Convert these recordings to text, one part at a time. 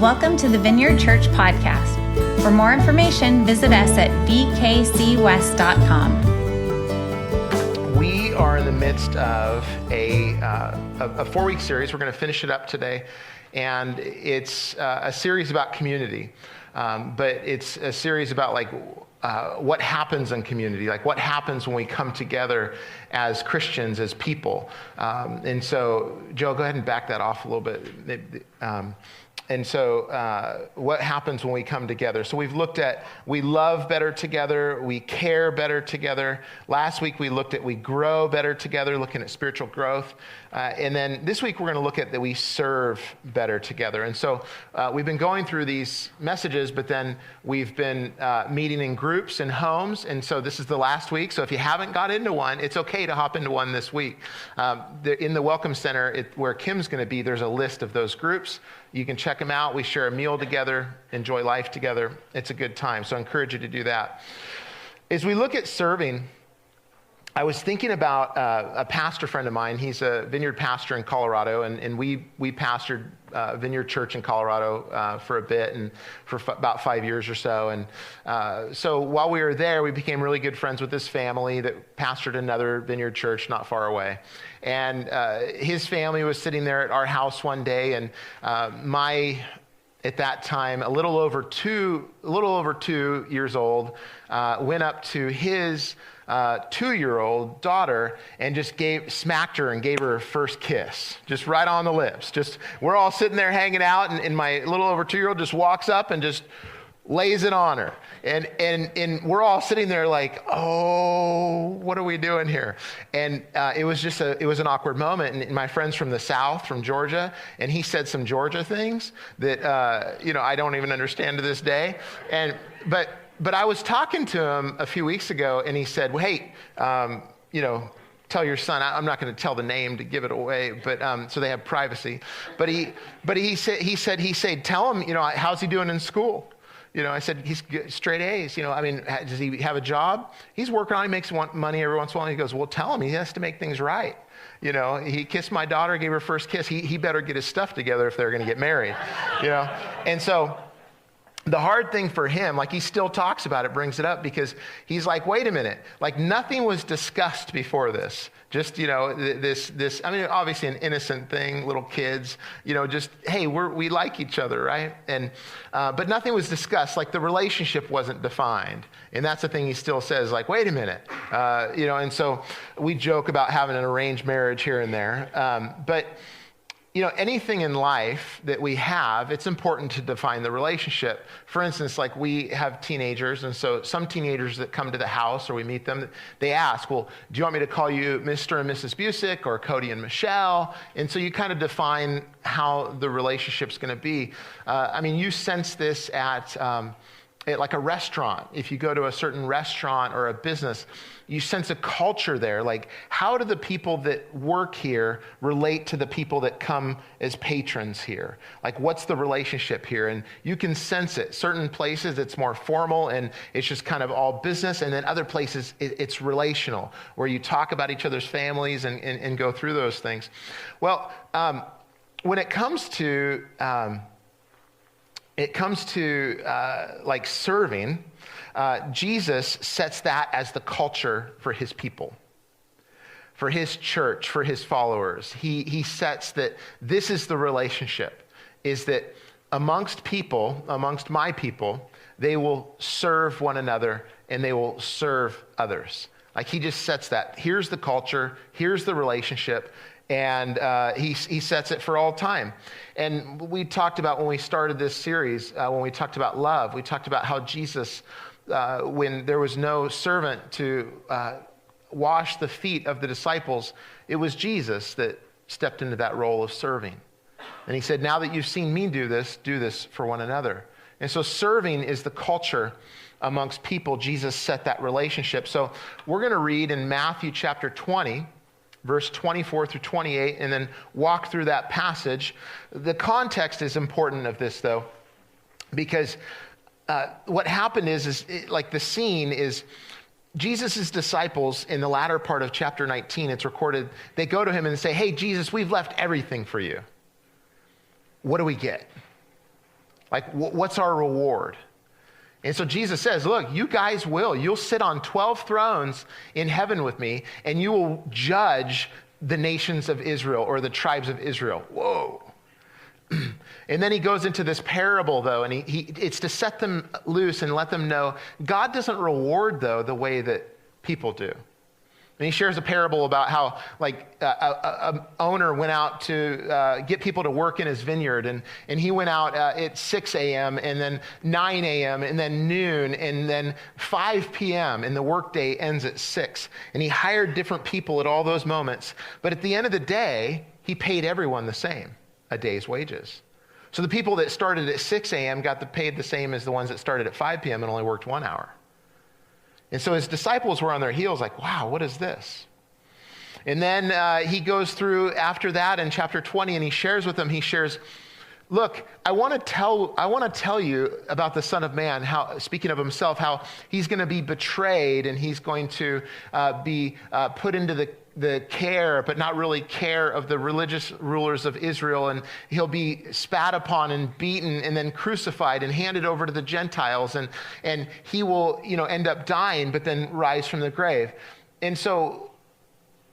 Welcome to the Vineyard Church podcast. For more information, visit us at vkcwest.com. We are in the midst of a 4-week series. We're going to finish it up today, and it's a series about community, but it's a series about what happens in community, like what happens when we come together as Christians, as people. And so, Joe, go ahead and back that off a little bit. What happens when we come together? So we've looked at, we love better together, we care better together. Last week we looked at, we grow better together, looking at spiritual growth. And then this week we're going to look at that we serve better together. And so we've been going through these messages, but then we've been meeting in groups and homes. And so this is the last week. So if you haven't got into one, it's okay to hop into one this week. In the Welcome Center, where Kim's going to be, there's a list of those groups. You can check them out. We share a meal together, enjoy life together. It's a good time. So I encourage you to do that. As we look at serving, I was thinking about a pastor friend of mine. He's a Vineyard pastor in Colorado, and we pastored Vineyard Church in Colorado for a bit, and for about 5 years or so. And so while we were there, we became really good friends with this family that pastored another Vineyard Church not far away. And his family was sitting there at our house one day, and at that time, a little over two years old, went up to his 2-year-old daughter and just smacked her and gave her her first kiss, just right on the lips. We're all sitting there hanging out, and my little over 2-year-old just walks up and just lays it on her. And we're all sitting there like, oh, what are we doing here? And it was an awkward moment. And my friend's from the South, from Georgia, and he said some Georgia things that, I don't even understand to this day. But I was talking to him a few weeks ago, and he said, well, hey, tell your son, I'm not going to tell the name to give it away, but so they have privacy. But he said, tell him, how's he doing in school? I said, he's straight A's. Does he have a job? He's working on it. He makes money every once in a while. He goes, well, tell him he has to make things right. He kissed my daughter, gave her first kiss. He better get his stuff together if they're going to get married. And so the hard thing for him, like he still talks about it, brings it up, because he's like, wait a minute, like nothing was discussed before this. Just, this, obviously an innocent thing, little kids, just, hey, we like each other, right? And, but nothing was discussed, like the relationship wasn't defined. And that's the thing he still says, like, wait a minute, and so we joke about having an arranged marriage here and there. But anything in life that we have, it's important to define the relationship. For instance, like we have teenagers, and so some teenagers that come to the house or we meet them, they ask, well, do you want me to call you Mr. and Mrs. Busick or Cody and Michelle? And so you kind of define how the relationship's going to be. You sense this at like a restaurant. If you go to a certain restaurant or a business, you sense a culture there. Like, how do the people that work here relate to the people that come as patrons here? Like, what's the relationship here? And you can sense it. Certain places it's more formal and it's just kind of all business. And then other places it's relational, where you talk about each other's families and go through those things. Well, when it comes to like serving, Jesus sets that as the culture for his people, for his church, for his followers. He sets that this is the relationship, is that amongst my people, they will serve one another and they will serve others. Like he just sets that. Here's the culture, here's the relationship. And he sets it for all time. And we talked about when we started this series, when we talked about love, we talked about how Jesus, when there was no servant to wash the feet of the disciples, it was Jesus that stepped into that role of serving. And he said, now that you've seen me do this for one another. And so serving is the culture amongst people. Jesus set that relationship. So we're going to read in Matthew chapter 20, verse 24 through 28, and then walk through that passage. The context is important of this, though, because what happened is like the scene is Jesus' disciples in the latter part of chapter 19, it's recorded, they go to him and say, hey, Jesus, we've left everything for you. What do we get? Like, what's our reward? And so Jesus says, look, you guys you'll sit on 12 thrones in heaven with me, and you will judge the nations of Israel or the tribes of Israel. Whoa. And then he goes into this parable, though, and it's to set them loose and let them know God doesn't reward, though, the way that people do. And he shares a parable about how, like, an owner went out to get people to work in his vineyard, and he went out at 6 a.m., and then 9 a.m., and then noon, and then 5 p.m., and the workday ends at 6. And he hired different people at all those moments. But at the end of the day, he paid everyone the same, a day's wages. So the people that started at 6 a.m. got paid the same as the ones that started at 5 p.m. and only worked 1 hour. And so his disciples were on their heels like, wow, what is this? And then he goes through after that in chapter 20, and he shares with them, look, I want to tell you about the Son of Man, how, speaking of himself, how he's going to be betrayed, and he's going to be put into the care, but not really care, of the religious rulers of Israel, and he'll be spat upon and beaten and then crucified and handed over to the Gentiles, and he will, end up dying, but then rise from the grave. And so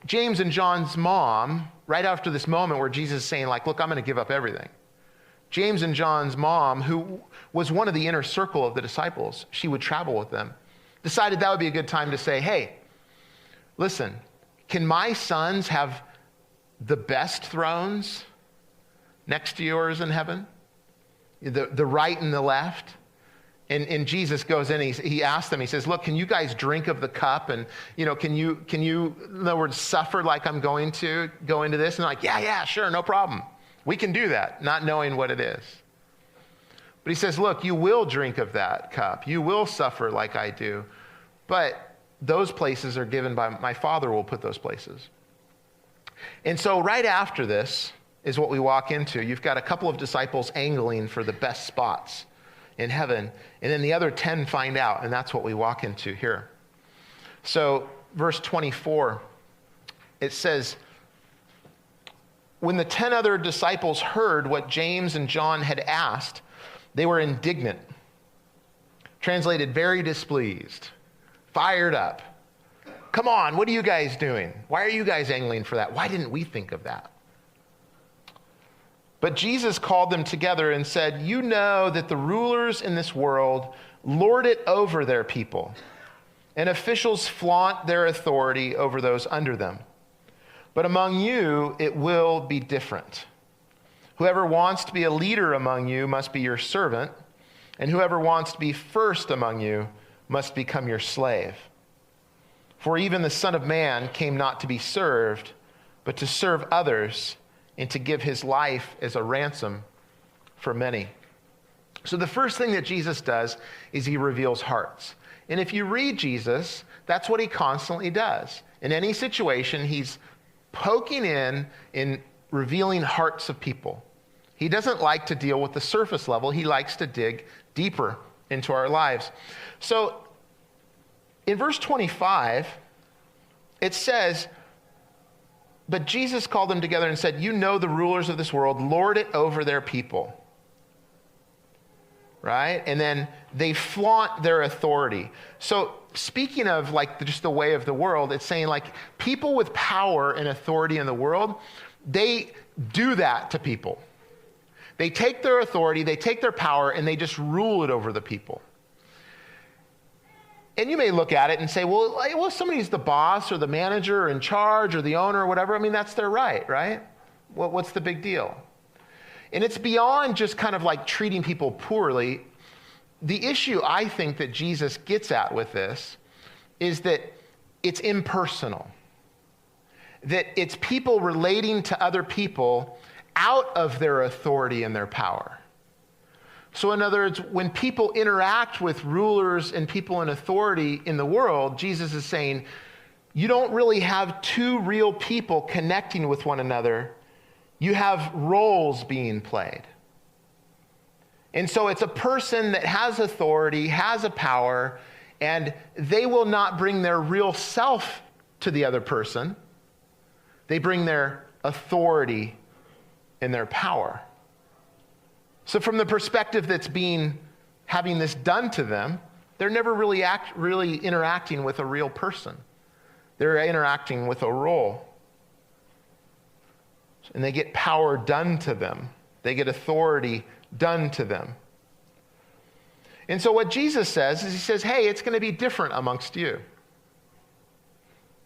James and John's mom, right after this moment where Jesus is saying, like, look, I'm going to give up everything. James and John's mom, who was one of the inner circle of the disciples, she would travel with them, decided that would be a good time to say, hey, listen, can my sons have the best thrones next to yours in heaven? The right and the left? And Jesus goes in, he asks them, he says, look, can you guys drink of the cup? And, can you, in other words, suffer like I'm going to go into this? And they're like, yeah, sure, no problem. We can do that, not knowing what it is. But he says, look, you will drink of that cup. You will suffer like I do. But those places are given by my Father will put those places. And so right after this is what we walk into. You've got a couple of disciples angling for the best spots in heaven, and then the other 10 find out, and that's what we walk into here. So verse 24, it says, when the 10 other disciples heard what James and John had asked, they were indignant. Translated, very displeased. Fired up. Come on, what are you guys doing? Why are you guys angling for that? Why didn't we think of that? But Jesus called them together and said, you know that the rulers in this world lord it over their people, and officials flaunt their authority over those under them. But among you, it will be different. Whoever wants to be a leader among you must be your servant, and whoever wants to be first among you must become your slave. For even the Son of Man came not to be served, but to serve others and to give his life as a ransom for many. So the first thing that Jesus does is he reveals hearts. And if you read Jesus, that's what he constantly does. In any situation, he's poking in revealing hearts of people. He doesn't like to deal with the surface level. He likes to dig deeper into our lives. So in verse 25, it says, but Jesus called them together and said, you know the rulers of this world lord it over their people. Right? And then they flaunt their authority. So speaking of like just the way of the world, it's saying like people with power and authority in the world, they do that to people. They take their authority, they take their power, and they just rule it over the people. And you may look at it and say, well, if somebody's the boss or the manager or in charge or the owner or whatever, I mean, that's their right? Well, what's the big deal? And it's beyond just kind of like treating people poorly. The issue I think that Jesus gets at with this is that it's impersonal. That it's people relating to other people out of their authority and their power. So in other words, when people interact with rulers and people in authority in the world, Jesus is saying, you don't really have two real people connecting with one another. You have roles being played. And so it's a person that has authority, has a power, and they will not bring their real self to the other person. They bring their authority and their power. So from the perspective that's having this done to them, they're never really interacting with a real person. They're interacting with a role. And they get power done to them. They get authority done to them. And so what Jesus says is, he says, hey, it's going to be different amongst you.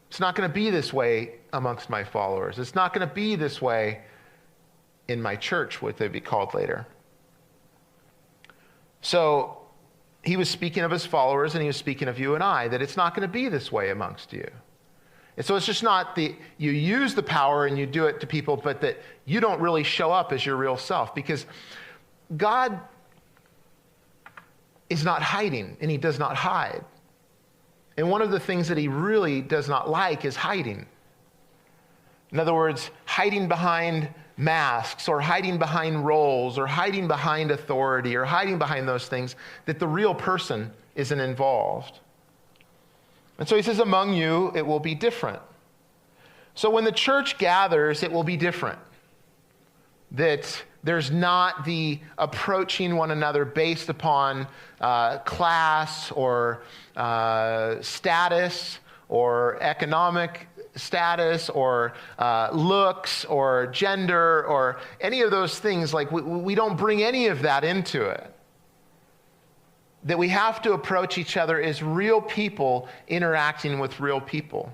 It's not going to be this way amongst my followers. It's not going to be this way in my church, what they'd be called later. So he was speaking of his followers, and he was speaking of you and I, that it's not going to be this way amongst you. And so it's just not you use the power and you do it to people, but that you don't really show up as your real self, because God is not hiding, and he does not hide. And one of the things that he really does not like is hiding. In other words, hiding behind masks, or hiding behind roles, or hiding behind authority, or hiding behind those things, that the real person isn't involved. And so he says, among you, it will be different. So when the church gathers, it will be different. That there's not the approaching one another based upon class or status or economic status or looks or gender or any of those things. Like we don't bring any of that into it. That we have to approach each other as real people interacting with real people.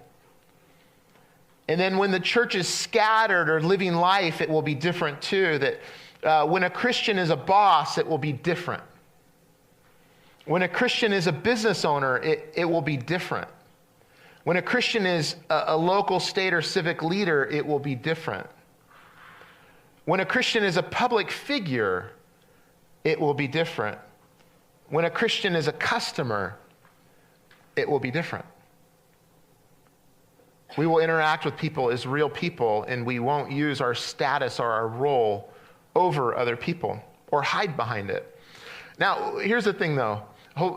And then when the church is scattered or living life, it will be different too. That when a Christian is a boss, it will be different. When a Christian is a business owner, it will be different. When a Christian is a local, state, or civic leader, it will be different. When a Christian is a public figure, it will be different. When a Christian is a customer, it will be different. We will interact with people as real people, and we won't use our status or our role over other people or hide behind it. Now, here's the thing, though.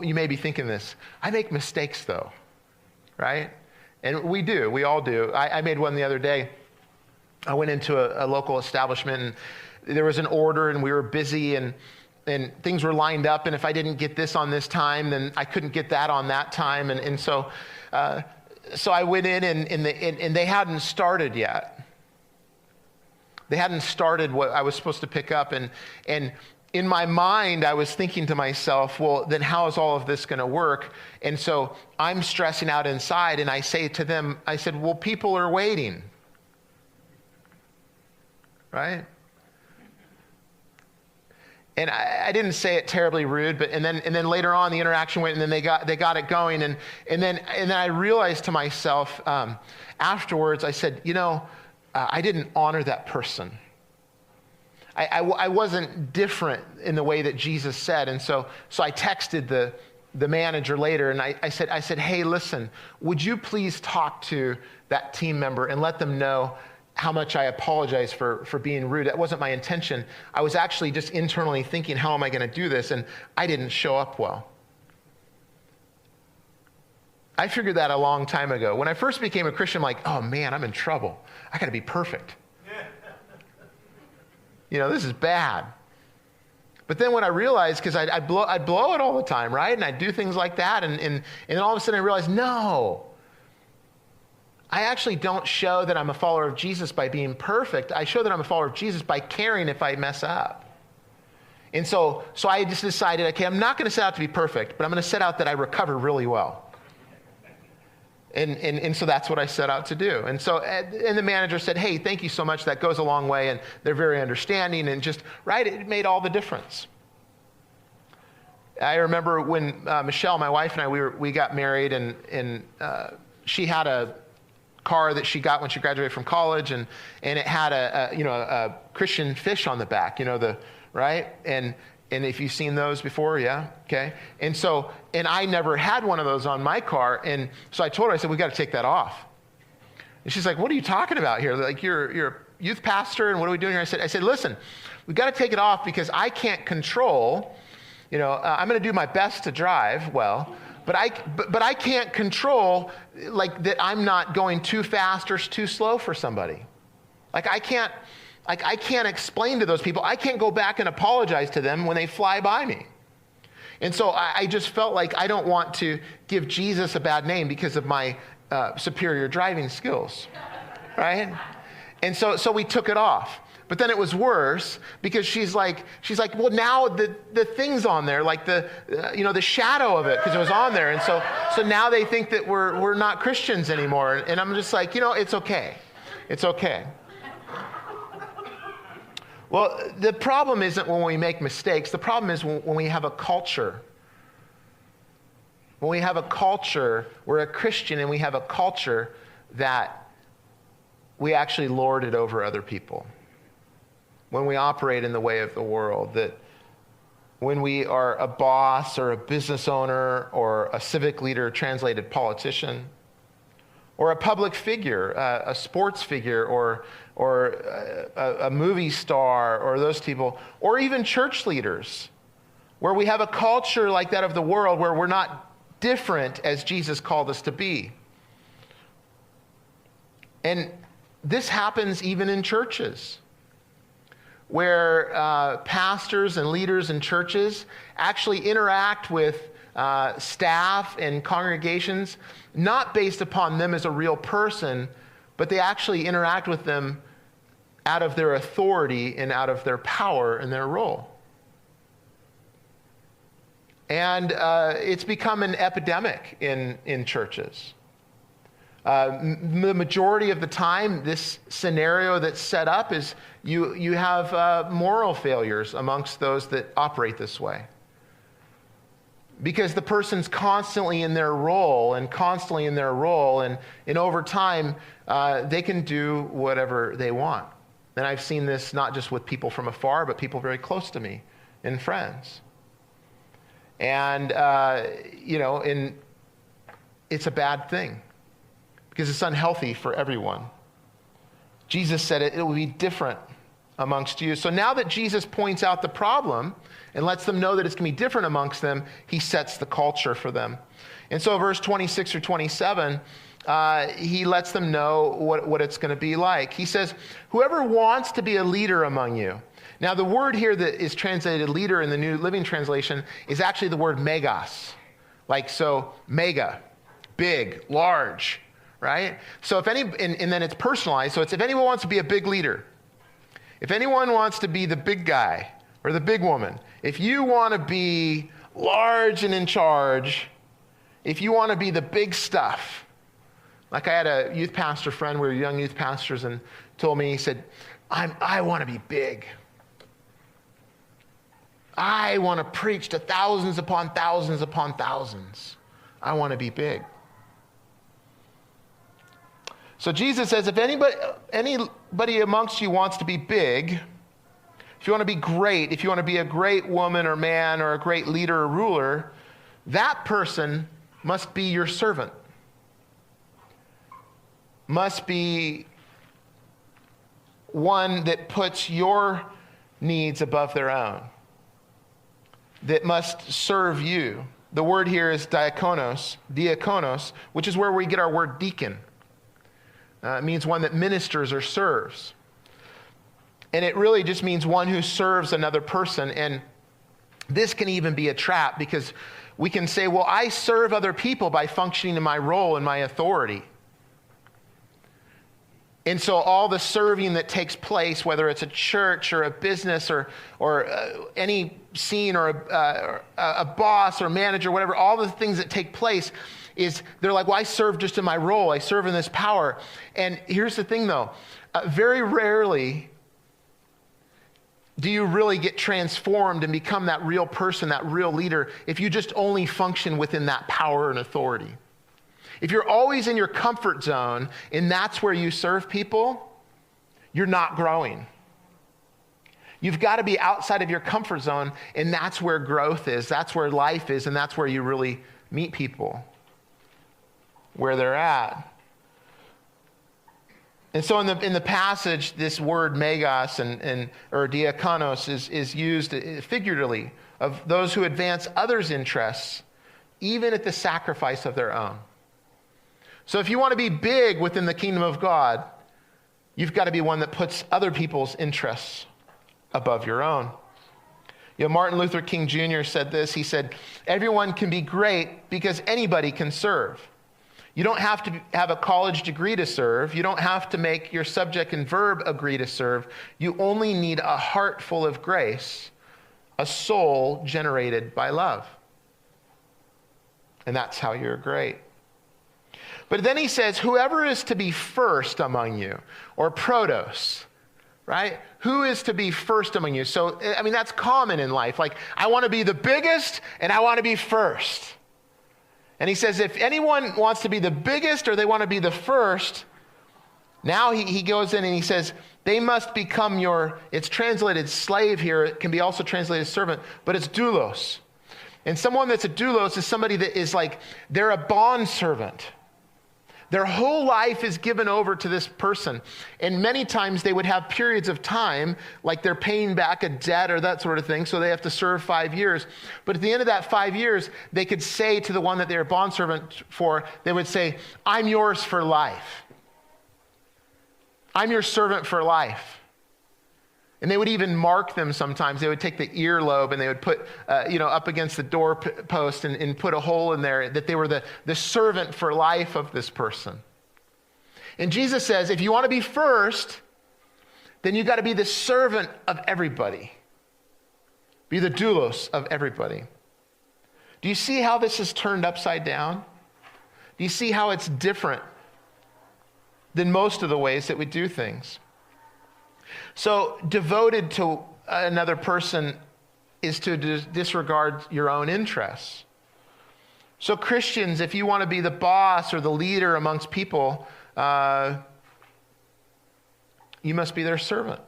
You may be thinking this. I make mistakes, though, right? And we do. We all do. I made one the other day. I went into a local establishment, and there was an order, and we were busy, and things were lined up, and if I didn't get this on this time, then I couldn't get that on that time, and so I went in, and they hadn't started yet. They hadn't started what I was supposed to pick up, and in my mind, I was thinking to myself, well, then how is all of this going to work? And so I'm stressing out inside, and I say to them, I said, well, people are waiting, right? And I didn't say it terribly rude, but and then later on the interaction went, and then they got it going, and then I realized to myself afterwards, I said, I didn't honor that person. I wasn't different in the way that Jesus said, and so I texted the manager later, and I said, hey, listen, would you please talk to that team member and let them know how much I apologize for being rude. That wasn't my intention. I was actually just internally thinking, how am I going to do this? And I didn't show up well. I figured that a long time ago. When I first became a Christian, I'm like, oh man, I'm in trouble. I got to be perfect. This is bad. But then when I realized, because I'd blow it all the time, right? And I'd do things like that. And then all of a sudden I realized, no. I actually don't show that I'm a follower of Jesus by being perfect. I show that I'm a follower of Jesus by caring if I mess up. And so I just decided, okay, I'm not going to set out to be perfect, but I'm going to set out that I recover really well. And so that's what I set out to do. And the manager said, hey, thank you so much. That goes a long way. And they're very understanding, and just, right, it made all the difference. I remember when Michelle, my wife, and I, we got married, and she had a car that she got when she graduated from college, and it had a Christian fish on the back, right? And if you've seen those before, yeah, okay. And I never had one of those on my car, and so I told her, I said, we got to take that off. And she's like, what are you talking about here? Like, you're a youth pastor, and what are we doing here? I said, listen, we've got to take it off because I can't control, I'm going to do my best to drive well, but I can't control, like, that I'm not going too fast or too slow for somebody. Like, I can't like I can't explain to those people. I can't go back and apologize to them when they fly by me. And so I just felt like I don't want to give Jesus a bad name because of my superior driving skills, right? And so we took it off. But then it was worse because she's like, well, now the thing's on there, like the shadow of it, because it was on there. And so now they think that we're not Christians anymore. And I'm just like, it's okay. It's okay. Well, the problem isn't when we make mistakes. The problem is when we have a culture. When we have a culture, we're a Christian and we have a culture that we actually lord it over other people. When we operate in the way of the world, that when we are a boss or a business owner or a civic leader, translated politician, or a public figure, a sports figure, or a movie star, or those people, or even church leaders, where we have a culture like that of the world where we're not different as Jesus called us to be. And this happens even in churches, where pastors and leaders in churches actually interact with staff and congregations, not based upon them as a real person, but they actually interact with them out of their authority and out of their power and their role. And it's become an epidemic in churches. The majority of the time, this scenario that's set up is you have moral failures amongst those that operate this way. Because the person's constantly in their role, and over time, they can do whatever they want. And I've seen this not just with people from afar, but people very close to me and friends. And, it's a bad thing because it's unhealthy for everyone. Jesus said it will be different amongst you. So now that Jesus points out the problem and lets them know that it's going to be different amongst them, he sets the culture for them. And so verse 26 or 27, he lets them know what it's going to be like. He says, whoever wants to be a leader among you. Now the word here that is translated leader in the New Living Translation is actually the word megas. Mega, big, large, right? So and then it's personalized. So it's if anyone wants to be a big leader, if anyone wants to be the big guy or the big woman, if you want to be large and in charge, if you want to be the big stuff. Like I had a youth pastor friend, we were young youth pastors, and told me, he said, I want to be big. I want to preach to thousands upon thousands upon thousands. I want to be big. So Jesus says, if anybody amongst you wants to be big, if you want to be great, if you want to be a great woman or man or a great leader or ruler, that person must be your servant. Must be one that puts your needs above their own, that must serve you. The word here is diakonos, which is where we get our word deacon. It means one that ministers or serves. And it really just means one who serves another person. And this can even be a trap because we can say, well, I serve other people by functioning in my role and my authority. And so all the serving that takes place, whether it's a church or a business or any scene or a boss or manager, whatever, all the things that take place is they're like, well, I serve just in my role. I serve in this power. And here's the thing, though. Very rarely do you really get transformed and become that real person, that real leader, if you just only function within that power and authority. If you're always in your comfort zone and that's where you serve people, you're not growing. You've got to be outside of your comfort zone, and that's where growth is. That's where life is, and that's where you really meet people, where they're at. And so in the passage, this word megas or diakonos is used figuratively of those who advance others' interests, even at the sacrifice of their own. So if you want to be big within the kingdom of God, You've got to be one that puts other people's interests above your own. You know, Martin Luther King Jr. said this. He said, everyone can be great because anybody can serve. You don't have to have a college degree to serve. You don't have to make your subject and verb agree to serve. You only need a heart full of grace, a soul generated by love. And that's how you're great. But then he says, whoever is to be first among you, or protos, right? Who is to be first among you? So, I mean, that's common in life. Like, I want to be the biggest and I want to be first. And he says, if anyone wants to be the biggest or they want to be the first, now he goes in and he says, they must become your, it's translated slave here. It can be also translated servant, but it's doulos. And someone that's a doulos is somebody that is like, they're a bond servant. Their whole life is given over to this person. And many times they would have periods of time, like they're paying back a debt or that sort of thing, so they have to serve 5 years. But at the end of that 5 years, they could say to the one that they're a bondservant for, they would say, I'm yours for life. I'm your servant for life. And they would even mark them sometimes. They would take the earlobe and they would put, up against the doorpost and put a hole in there that they were the servant for life of this person. And Jesus says, if you want to be first, then you got to be the servant of everybody. Be the doulos of everybody. Do you see how this is turned upside down? Do you see how it's different than most of the ways that we do things? So devoted to another person is to disregard your own interests. So Christians, if you want to be the boss or the leader amongst people, you must be their servant.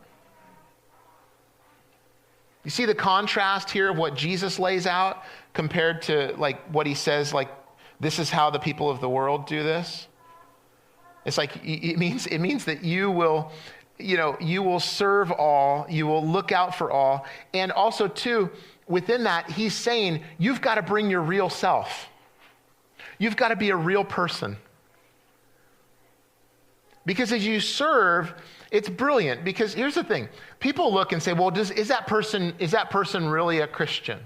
You see the contrast here of what Jesus lays out compared to like what he says, like, this is how the people of the world do this? It's like, it means that you will serve all, you will look out for all. And also too, within that, he's saying, you've got to bring your real self. You've got to be a real person. Because as you serve, it's brilliant. Because here's the thing, people look and say, well, is that person really a Christian?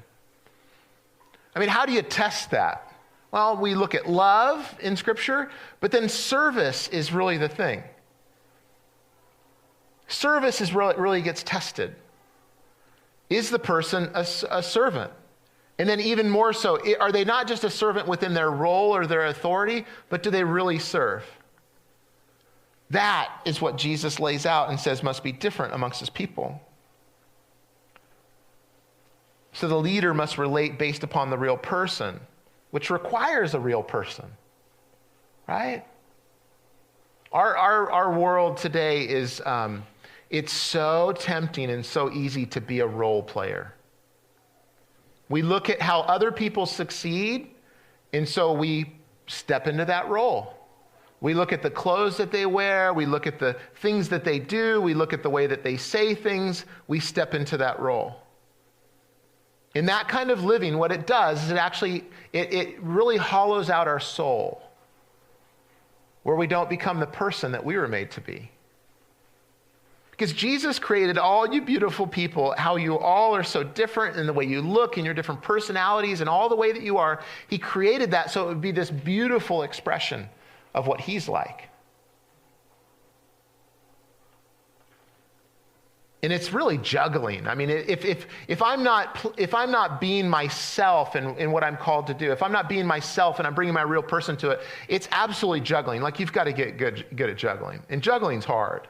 I mean, how do you test that? Well, we look at love in Scripture, but then service is really the thing. Service is really gets tested. Is the person a servant? And then even more so, are they not just a servant within their role or their authority, but do they really serve? That is what Jesus lays out and says must be different amongst his people. So the leader must relate based upon the real person, which requires a real person, right? Our world today is, it's so tempting and so easy to be a role player. We look at how other people succeed, and so we step into that role. We look at the clothes that they wear, we look at the things that they do, we look at the way that they say things, we step into that role. In that kind of living, what it does is it really hollows out our soul, where we don't become the person that we were made to be. Because Jesus created all you beautiful people, how you all are so different in the way you look and your different personalities and all the way that you are. He created that so it would be this beautiful expression of what he's like. And it's really juggling. I mean, if I'm not being myself in what I'm called to do, if I'm not being myself and I'm bringing my real person to it, it's absolutely juggling. Like, you've got to get good at juggling. And juggling's hard.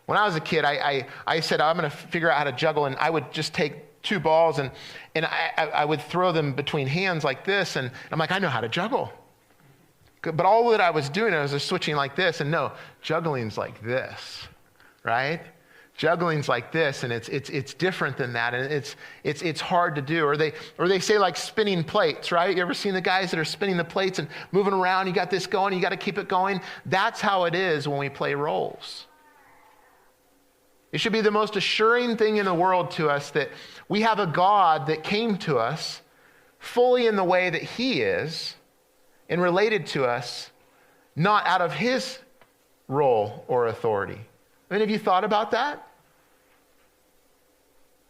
When I was a kid, I said, I'm going to figure out how to juggle, and I would just take two balls and I would throw them between hands like this, and I'm like, I know how to juggle. But all that I was doing, I was just switching like this, and no, juggling's like this, right? Juggling's like this, and it's different than that, and it's hard to do. Or they say like spinning plates, right? You ever seen the guys that are spinning the plates and moving around? You got this going, you got to keep it going. That's how it is when we play roles. It should be the most assuring thing in the world to us that we have a God that came to us fully in the way that he is and related to us not out of his role or authority, I mean, have you thought about that?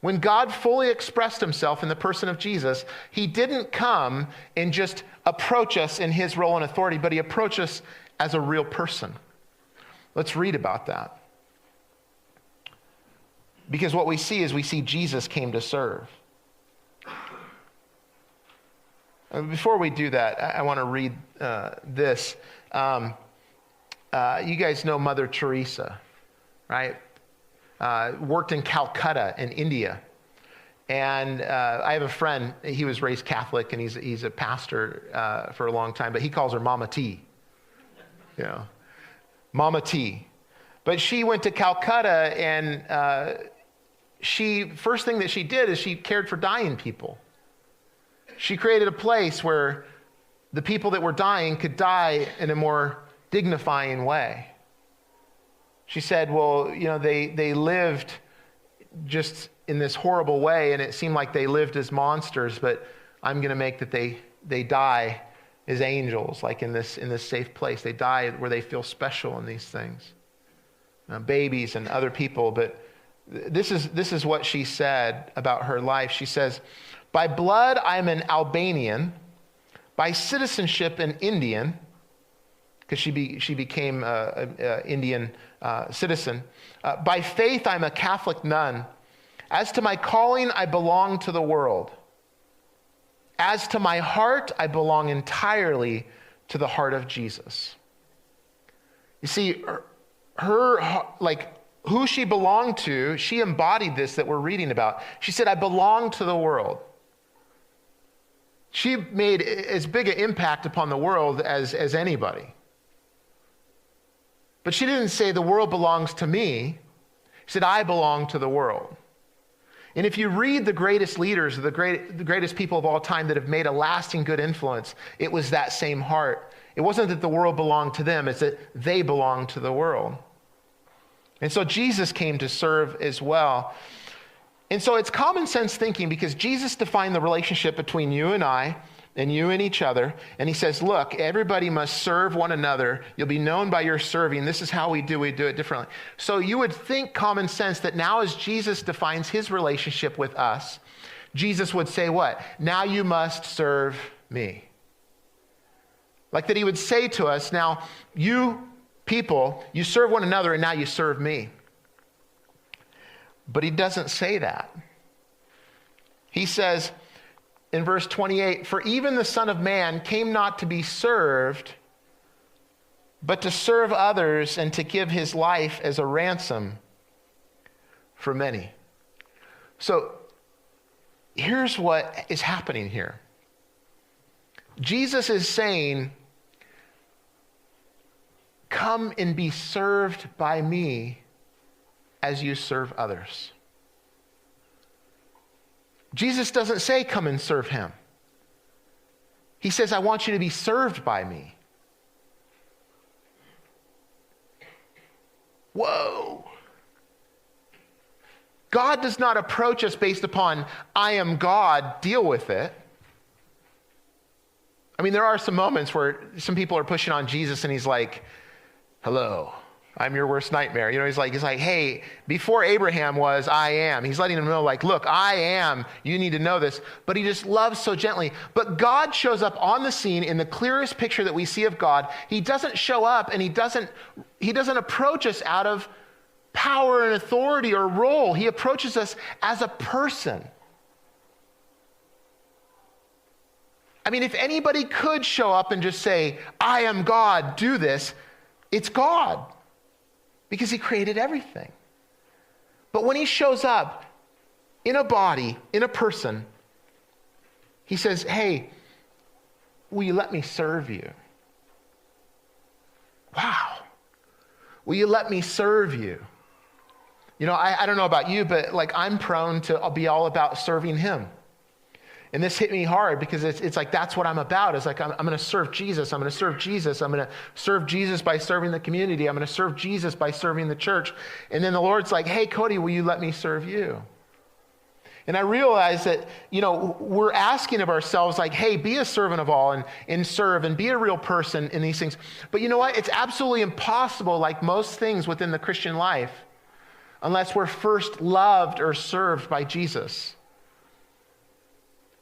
When God fully expressed himself in the person of Jesus, he didn't come and just approach us in his role and authority, but he approached us as a real person. Let's read about that. Because what we see is we see Jesus came to serve. Before we do that, I want to read this. You guys know Mother Teresa, right? Worked in Calcutta in India. And I have a friend, he was raised Catholic, and he's a pastor for a long time, but he calls her Mama T. Yeah, Mama T. But she went to Calcutta, and first thing that she did is she cared for dying people. She created a place where the people that were dying could die in a more dignifying way. She said, well, they lived just in this horrible way, and it seemed like they lived as monsters, but I'm going to make that they die as angels, like in this safe place. They die where they feel special in these things. Babies and other people, but this is what she said about her life. She says, by blood, I'm an Albanian. By citizenship, an Indian, because she became an Indian citizen. By faith, I'm a Catholic nun. As to my calling, I belong to the world. As to my heart, I belong entirely to the heart of Jesus. You see, her who she belonged to, she embodied this that we're reading about. She said, I belong to the world. She made as big an impact upon the world as anybody. But she didn't say the world belongs to me. She said, I belong to the world. And if you read the greatest leaders, the greatest people of all time that have made a lasting good influence, it was that same heart. It wasn't that the world belonged to them, it's that they belonged to the world. And so Jesus came to serve as well. And so it's common sense thinking, because Jesus defined the relationship between you and I and you and each other. And he says, look, everybody must serve one another. You'll be known by your serving. This is how we do it differently. So you would think common sense that now as Jesus defines his relationship with us, Jesus would say what? Now you must serve me. Like that he would say to us, now you people, you serve one another and now you serve me. But he doesn't say that. He says in verse 28, for even the Son of Man came not to be served, but to serve others and to give his life as a ransom for many. So here's what is happening here. Jesus is saying, come and be served by me as you serve others. Jesus doesn't say, come and serve him. He says, I want you to be served by me. Whoa. God does not approach us based upon, I am God, deal with it. I mean, there are some moments where some people are pushing on Jesus and he's like, hello, I'm your worst nightmare. He's like, hey, before Abraham was, I am. He's letting them know, like, look, I am. You need to know this. But he just loves so gently. But God shows up on the scene in the clearest picture that we see of God. He doesn't show up and he doesn't approach us out of power and authority or role. He approaches us as a person. I mean, if anybody could show up and just say, I am God, do this, it's God. Because he created everything. But when he shows up in a body, in a person, he says, hey, will you let me serve you? Wow. Will you let me serve you? I don't know about you, but I'm prone to be all about serving him. And this hit me hard because it's like, that's what I'm about. It's like, I'm going to serve Jesus. I'm going to serve Jesus. I'm going to serve Jesus by serving the community. I'm going to serve Jesus by serving the church. And then the Lord's like, hey, Cody, will you let me serve you? And I realized that, we're asking of ourselves like, hey, be a servant of all and serve and be a real person in these things. But you know what? It's absolutely impossible, like most things within the Christian life, unless we're first loved or served by Jesus.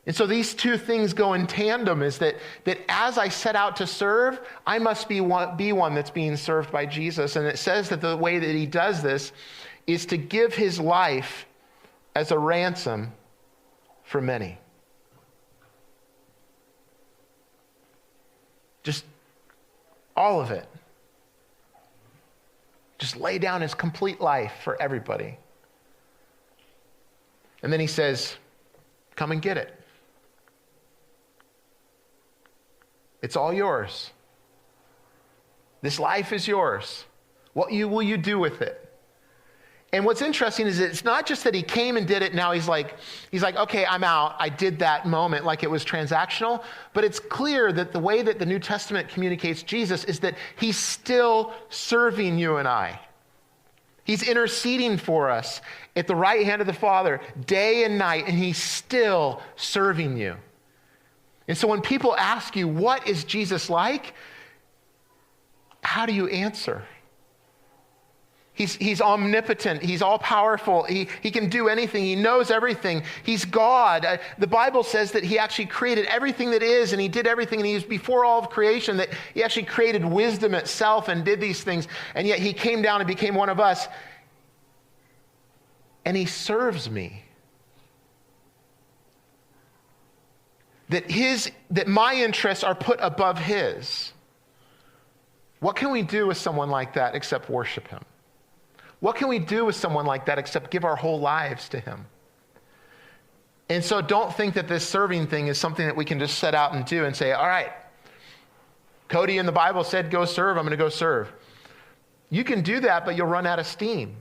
And so these two things go in tandem, is that as I set out to serve, I must be one that's being served by Jesus. And it says that the way that he does this is to give his life as a ransom for many. Just all of it. Just lay down his complete life for everybody. And then he says, come and get it. It's all yours. This life is yours. What will you do with it? And what's interesting is it's not just that he came and did it, now he's like, okay, I'm out. I did that moment, like it was transactional. But it's clear that the way that the New Testament communicates Jesus is that he's still serving you and I. He's interceding for us at the right hand of the Father day and night, and he's still serving you. And so when people ask you, what is Jesus like? How do you answer? He's omnipotent. He's all-powerful. He can do anything. He knows everything. He's God. The Bible says that he actually created everything that is, and he did everything, and he was before all of creation, that he actually created wisdom itself and did these things, and yet he came down and became one of us, and he serves me. That my interests are put above his. What can we do with someone like that except worship him? What can we do with someone like that except give our whole lives to him? And so don't think that this serving thing is something that we can just set out and do and say, all right, Cody in the Bible said go serve, I'm going to go serve. You can do that, but you'll run out of steam.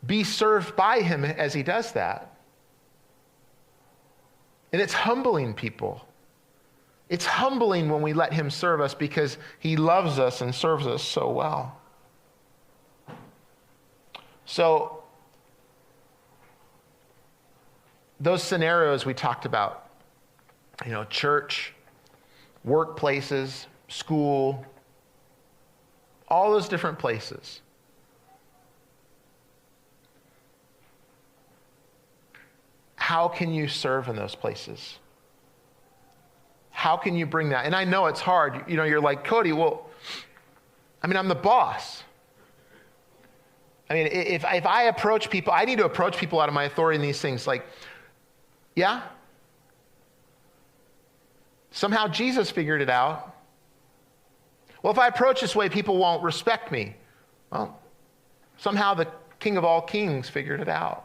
Be served by him as he does that. And it's humbling, people. It's humbling when we let him serve us because he loves us and serves us so well. So, those scenarios we talked about, church, workplaces, school, all those different places. How can you serve in those places? How can you bring that? And I know it's hard. You're like, Cody, I'm the boss. If I approach people, I need to approach people out of my authority in these things. Like, yeah? Somehow Jesus figured it out. Well, if I approach this way, people won't respect me. Well, somehow the King of all kings figured it out.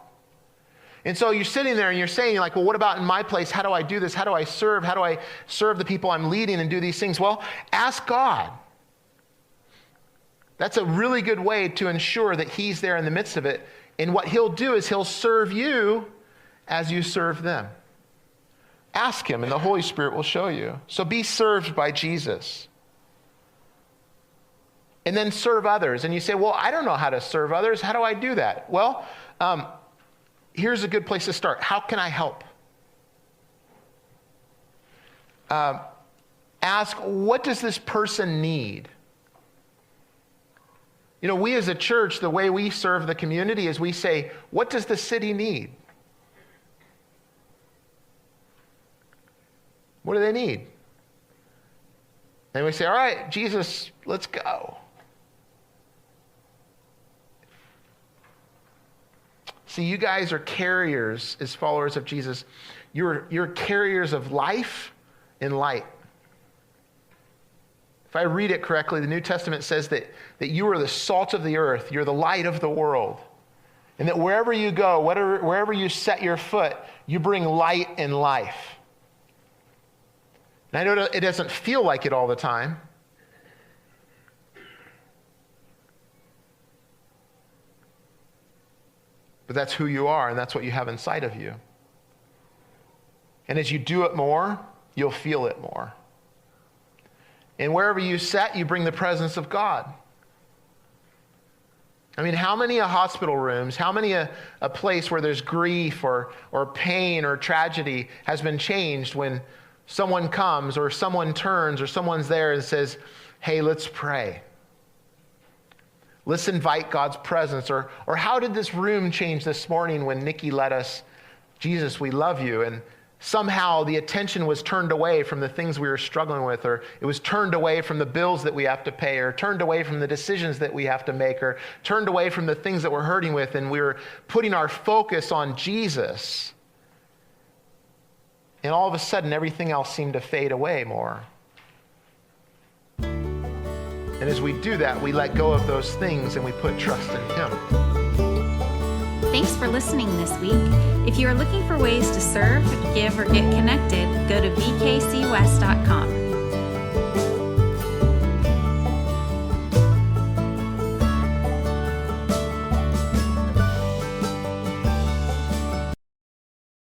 And so you're sitting there and you're saying, well, what about in my place? How do I do this? How do I serve? How do I serve the people I'm leading and do these things? Well, ask God. That's a really good way to ensure that he's there in the midst of it. And what he'll do is he'll serve you as you serve them. Ask him and the Holy Spirit will show you. So be served by Jesus. And then serve others. And you say, well, I don't know how to serve others. How do I do that? Well, here's a good place to start. How can I help? Ask, what does this person need? We as a church, the way we serve the community is we say, what does the city need? What do they need? And we say, all right, Jesus, let's go. See, you guys are carriers as followers of Jesus. You're carriers of life and light. If I read it correctly, the New Testament says that you are the salt of the earth. You're the light of the world. And that wherever you go, wherever you set your foot, you bring light and life. And I know it doesn't feel like it all the time. But that's who you are, and that's what you have inside of you. And as you do it more, you'll feel it more. And wherever you set, you bring the presence of God. How many hospital rooms, how many a place where there's grief or pain or tragedy has been changed when someone comes or someone turns or someone's there and says, hey, let's pray. Let's invite God's presence. Or how did this room change this morning when Nikki led us, Jesus, we love you, and somehow the attention was turned away from the things we were struggling with, or it was turned away from the bills that we have to pay, or turned away from the decisions that we have to make, or turned away from the things that we're hurting with, and we were putting our focus on Jesus. And all of a sudden, everything else seemed to fade away more. And as we do that, we let go of those things and we put trust in Him. Thanks for listening this week. If you are looking for ways to serve, give, or get connected, go to vkcwest.com.